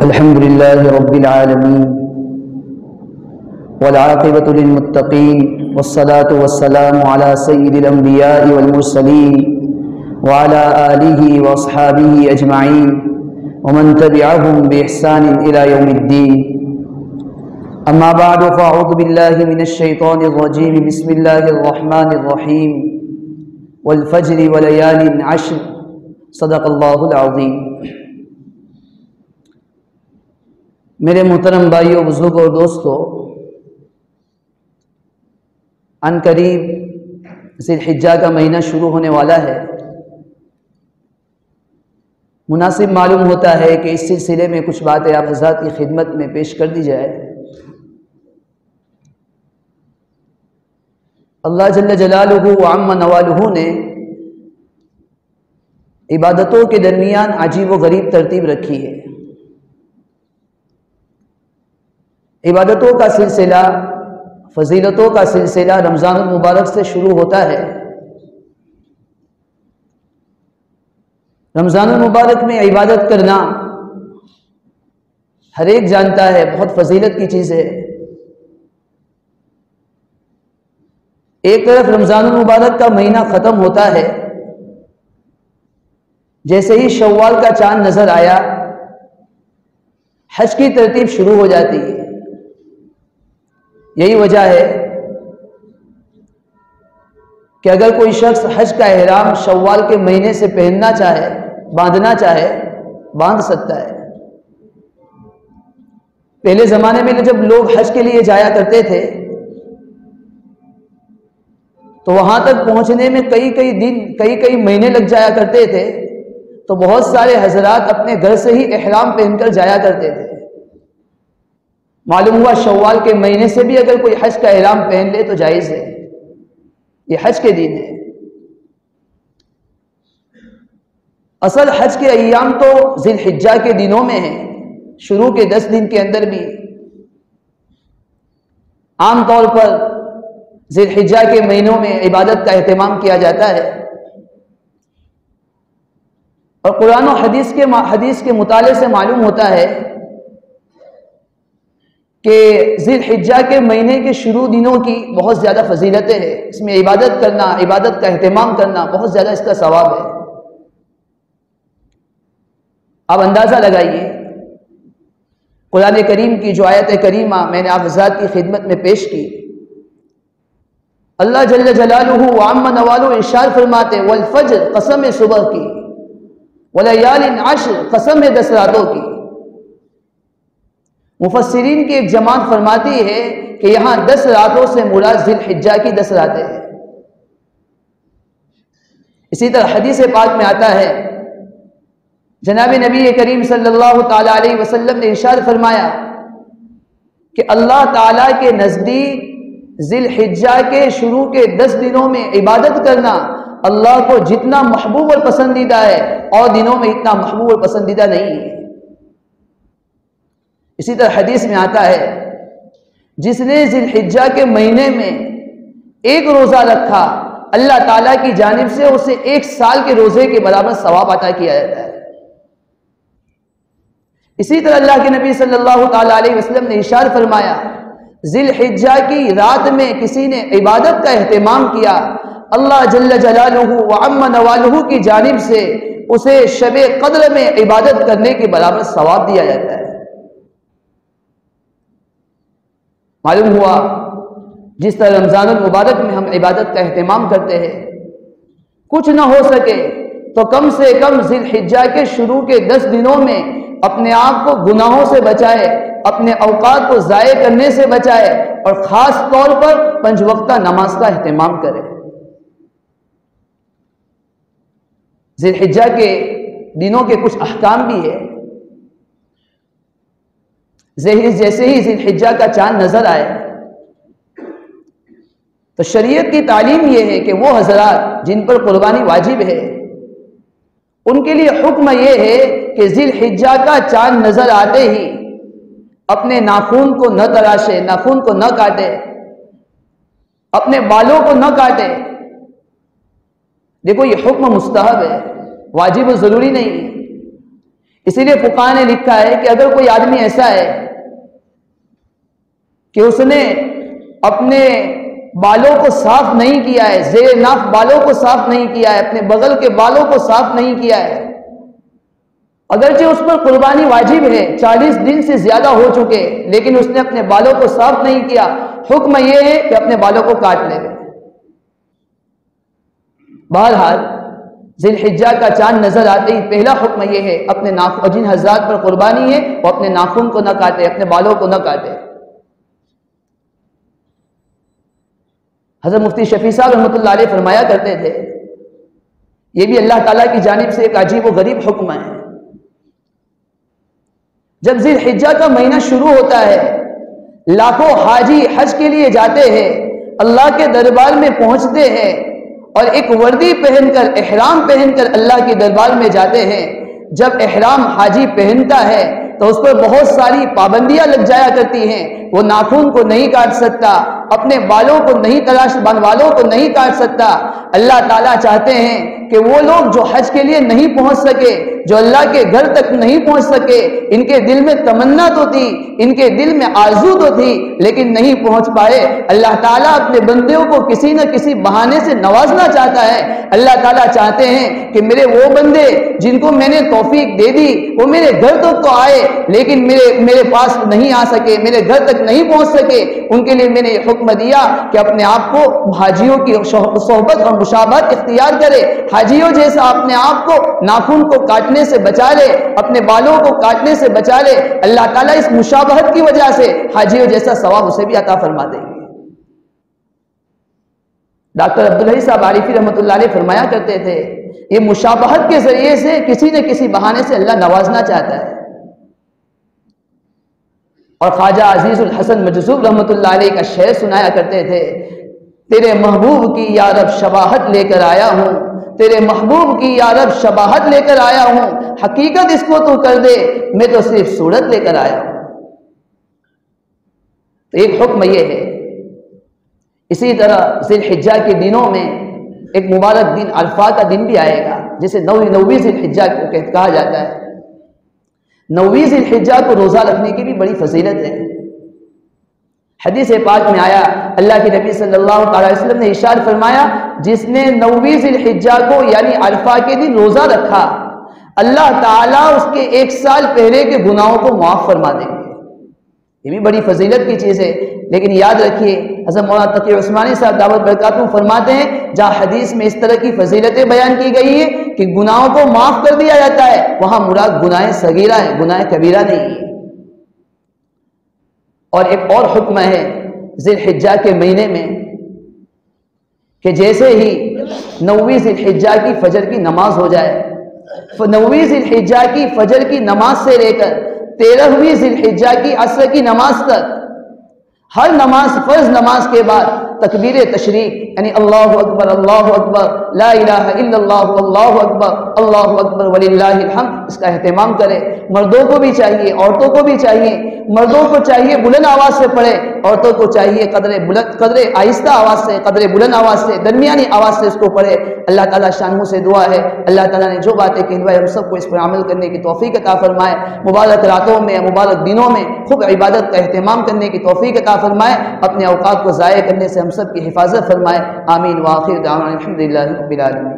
الحمد لله رب العالمين والعاقبة للمتقين والصلاة والسلام على سيد الأنبياء والمرسلين وعلى آله وأصحابه أجمعين ومن تبعهم بإحسان إلى يوم الدين. أما بعد فأعوذ بالله من الشيطان الرجيم. بسم الله الرحمن الرحيم. والفجر وليال عشر. صدق اللہ العظیم. میرے محترم بھائیوں، بزرگوں اور دوستوں، ان قریب ذی الحجہ کا مہینہ شروع ہونے والا ہے. مناسب معلوم ہوتا ہے کہ اس سلسلے میں کچھ باتیں آپ حضرات کی خدمت میں پیش کر دی جائے. اللہ جل جلالہ وعم نوالہ نے عبادتوں کے درمیان عجیب و غریب ترتیب رکھی ہے. عبادتوں کا سلسلہ، فضیلتوں کا سلسلہ رمضان المبارک سے شروع ہوتا ہے. رمضان المبارک میں عبادت کرنا ہر ایک جانتا ہے بہت فضیلت کی چیز ہے. ایک طرف رمضان المبارک کا مہینہ ختم ہوتا ہے، جیسے ہی شوال کا چاند نظر آیا حج کی ترتیب شروع ہو جاتی ہے. یہی وجہ ہے کہ اگر کوئی شخص حج کا احرام شوال کے مہینے سے پہننا چاہے، باندھنا چاہے، باندھ سکتا ہے. پہلے زمانے میں جب لوگ حج کے لیے جایا کرتے تھے تو وہاں تک پہنچنے میں کئی دن، کئی مہینے لگ جایا کرتے تھے. تو بہت سارے حضرات اپنے گھر سے ہی احرام پہن کر جایا کرتے تھے. معلوم ہوا شوال کے مہینے سے بھی اگر کوئی حج کا احرام پہن لے تو جائز ہے. یہ حج کے دن ہے. اصل حج کے ایام تو ذی الحجہ کے دنوں میں ہیں. شروع کے 10 دن کے اندر بھی عام طور پر ذی الحجہ کے مہینوں میں عبادت کا اہتمام کیا جاتا ہے. اور قرآن و حدیث کے مطالعے سے معلوم ہوتا ہے کہ ذی الحجہ کے مہینے کے شروع دنوں کی بہت زیادہ فضیلتیں ہیں. اس میں عبادت کرنا، عبادت کا اہتمام کرنا بہت زیادہ اس کا ثواب ہے. آپ اندازہ لگائیے، قرآن کریم کی جو آیت کریمہ میں نے آپ حضرات کی خدمت میں پیش کی، اللہ جل جلالہ وعم نوالہ ارشاد فرماتے والفجر، قسم صبح کی، ولیال عشر، قسم 10 راتوں کی. مفسرین کی ایک جماعت فرماتی ہے کہ یہاں 10 راتوں سے مراد ذی الحجہ کی 10 راتیں ہیں. اسی طرح حدیث پاک میں آتا ہے، جناب نبی کریم صلی اللہ تعالی علیہ وسلم نے ارشاد فرمایا کہ اللہ تعالیٰ کے نزدیک ذی الحجہ کے شروع کے 10 دنوں میں عبادت کرنا اللہ کو جتنا محبوب اور پسندیدہ ہے اور دنوں میں اتنا محبوب اور پسندیدہ نہیں ہے. اسی طرح حدیث میں آتا ہے، جس نے ذی الحجہ کے مہینے میں ایک روزہ رکھا اللہ تعالیٰ کی جانب سے اسے 1 سال کے روزے کے برابر ثواب عطا کیا جاتا ہے. اسی طرح اللہ کے نبی صلی اللہ تعالی علیہ وسلم نے ارشاد فرمایا، ذی الحجہ کی رات میں کسی نے عبادت کا اہتمام کیا اللہ جل جلالہ وعم نوالہ کی جانب سے اسے شب قدر میں عبادت کرنے کے برابر ثواب دیا جاتا ہے. معلوم ہوا جس طرح رمضان المبارک میں ہم عبادت کا اہتمام کرتے ہیں، کچھ نہ ہو سکے تو کم سے کم ذی الحجہ کے شروع کے 10 دنوں میں اپنے آپ کو گناہوں سے بچائے، اپنے اوقات کو ضائع کرنے سے بچائے اور خاص طور پر 5 وقتہ نماز کا اہتمام کرے. ذی الحجہ کے دنوں کے کچھ احکام بھی ہے. جیسے ہی ذی الحجہ کا چاند نظر آئے تو شریعت کی تعلیم یہ ہے کہ وہ حضرات جن پر قربانی واجب ہے ان کے لیے حکم یہ ہے کہ ذی الحجہ کا چاند نظر آتے ہی اپنے ناخن کو نہ تراشے، ناخن کو نہ کاٹے، اپنے بالوں کو نہ کاٹے. دیکھو یہ حکم مستحب ہے، واجب و ضروری نہیں ہے. اسی لیے فقہاء نے لکھا ہے کہ اگر کوئی آدمی ایسا ہے کہ اس نے اپنے بالوں کو صاف نہیں کیا ہے، زیر ناف بالوں کو صاف نہیں کیا ہے، اپنے بغل کے بالوں کو صاف نہیں کیا ہے، اگرچہ اس پر قربانی واجب ہے، 40 دن سے زیادہ ہو چکے، لیکن اس نے اپنے بالوں کو صاف نہیں کیا، حکم یہ ہے کہ اپنے بالوں کو کاٹ لے۔ بہرحال ذی الحجہ کا چاند نظر آتے ہی پہلا حکم یہ ہے، اپنے ناخن، جن حضرات پر قربانی ہے وہ اپنے ناخن کو نہ کاٹے، اپنے بالوں کو نہ کاٹے۔ حضرت مفتی شفیع صاحب رحمۃ اللہ علیہ فرمایا کرتے تھے، یہ بھی اللہ تعالیٰ کی جانب سے ایک عجیب و غریب حکم ہے۔ جب ذی الحجہ کا مہینہ شروع ہوتا ہے، لاکھوں حاجی حج کے لیے جاتے ہیں، اللہ کے دربار میں پہنچتے ہیں اور ایک وردی پہن کر، احرام پہن کر اللہ کے دربار میں جاتے ہیں۔ جب احرام حاجی پہنتا ہے تو اس پر بہت ساری پابندیاں لگ جایا کرتی ہیں، وہ ناخن کو نہیں کاٹ سکتا، اپنے بالوں کو نہیں بالوں کو نہیں کاٹ سکتا۔ اللہ تعالیٰ چاہتے ہیں کہ وہ لوگ جو حج کے لیے نہیں پہنچ سکے، جو اللہ کے گھر تک نہیں پہنچ سکے، ان کے دل میں تمنا تو تھی، ان کے دل میں آرزو تو تھی، لیکن نہیں پہنچ پائے۔ اللہ تعالیٰ اپنے بندوں کو کسی نہ کسی بہانے سے نوازنا چاہتا ہے۔ اللہ تعالیٰ چاہتے ہیں کہ میرے وہ بندے جن کو میں نے توفیق دے دی، وہ میرے گھر تک تو آئے، لیکن میرے پاس نہیں آ سکے، میرے گھر تک نہیں پہنچ سکے، ان کے لیے میں نے یہ حکم دیا کہ اپنے آپ کو حاجیوں کی صحبت اور مشابہت اختیار کرے، حاجیوں جیسا اپنے آپ کو ناخن کو کاٹنے سے بچا لے، اپنے بالوں کو کاٹنے سے بچا لے۔ اللہ تعالیٰ اس مشابہت کی وجہ سے حاجیوں جیسا ثواب اسے بھی عطا فرما دیں گے۔ ڈاکٹر عبدالحی صاحب عارفی رحمۃ اللہ علیہ فرمایا کرتے تھے، یہ مشابہت کے ذریعے سے کسی نہ کسی بہانے سے اللہ نوازنا چاہتا ہے۔ اور خواجہ عزیز الحسن مجذوب رحمۃ اللہ علیہ کا شعر سنایا کرتے تھے، تیرے محبوب کی یا رب شباہت لے کر آیا ہوں، تیرے محبوب کی یا رب شباہت لے کر آیا ہوں، حقیقت اس کو تو کر دے، میں تو صرف صورت لے کر آیا ہوں۔ تو ایک حکم یہ ہے۔ اسی طرح ذی الحجہ کے دنوں میں ایک مبارک دن عرفہ کا دن بھی آئے گا، جسے نویں ذی الحجہ کو کہا جاتا ہے۔ نویں ذی الحجہ کو روزہ رکھنے کی بھی بڑی فضیلت ہے۔ حدیث پاک میں آیا، اللہ کے نبی صلی اللہ تعالی وسلم نے ارشاد فرمایا، جس نے نویں ذی الحجہ کو یعنی عرفہ کے دن روزہ رکھا، اللہ تعالیٰ اس کے 1 سال پہلے کے گناہوں کو معاف فرما دیں گے۔ یہ بھی بڑی فضیلت کی چیز ہے، لیکن یاد رکھیے حضرت مولانا تقی عثمانی صاحب دعوت برکاتہ فرماتے ہیں، جہاں حدیث میں اس طرح کی فضیلتیں بیان کی گئی ہے کہ گناہوں کو معاف کر دیا جاتا ہے، وہاں مراد گناہ صغیرہ ہے، گناہ کبیرہ نہیں ہے۔ اور ایک اور حکم ہے ذی الحجہ کے مہینے میں کہ جیسے ہی نویں ذی الحجہ کی فجر کی نماز ہو جائے، نویں ذی الحجہ کی فجر کی نماز سے لے کر 13ویں ذی الحجہ کی عصر کی نماز تک، ہر نماز، فرض نماز کے بعد تکبیر تشریق یعنی اللہ اکبر لا الہ الا اللہ اللہ اکبر وللہ الحمد، اس کا اہتمام کرے۔ مردوں کو بھی چاہیے، عورتوں کو بھی چاہیے، مردوں کو چاہیے بلند آواز سے پڑھے، عورتوں کو چاہیے قدر آہستہ آواز سے، قدر بلند آواز سے، درمیانی آواز سے اس کو پڑھے۔ اللہ تعالیٰ شانہ سے دعا ہے، اللہ تعالیٰ نے جو باتیں کہلوائے ہم سب کو اس پر عمل کرنے کی توفیق عطا فرمائے۔ مبارک راتوں میں، مبارک دنوں میں خوب عبادت کا اہتمام کرنے کی توفیق عطا فرمائے، اپنے اوقات کو ضائع کرنے سے ہم سب کی حفاظت فرمائے۔ آمین۔ وآخر دعوانا الحمدللہ رب العالمین۔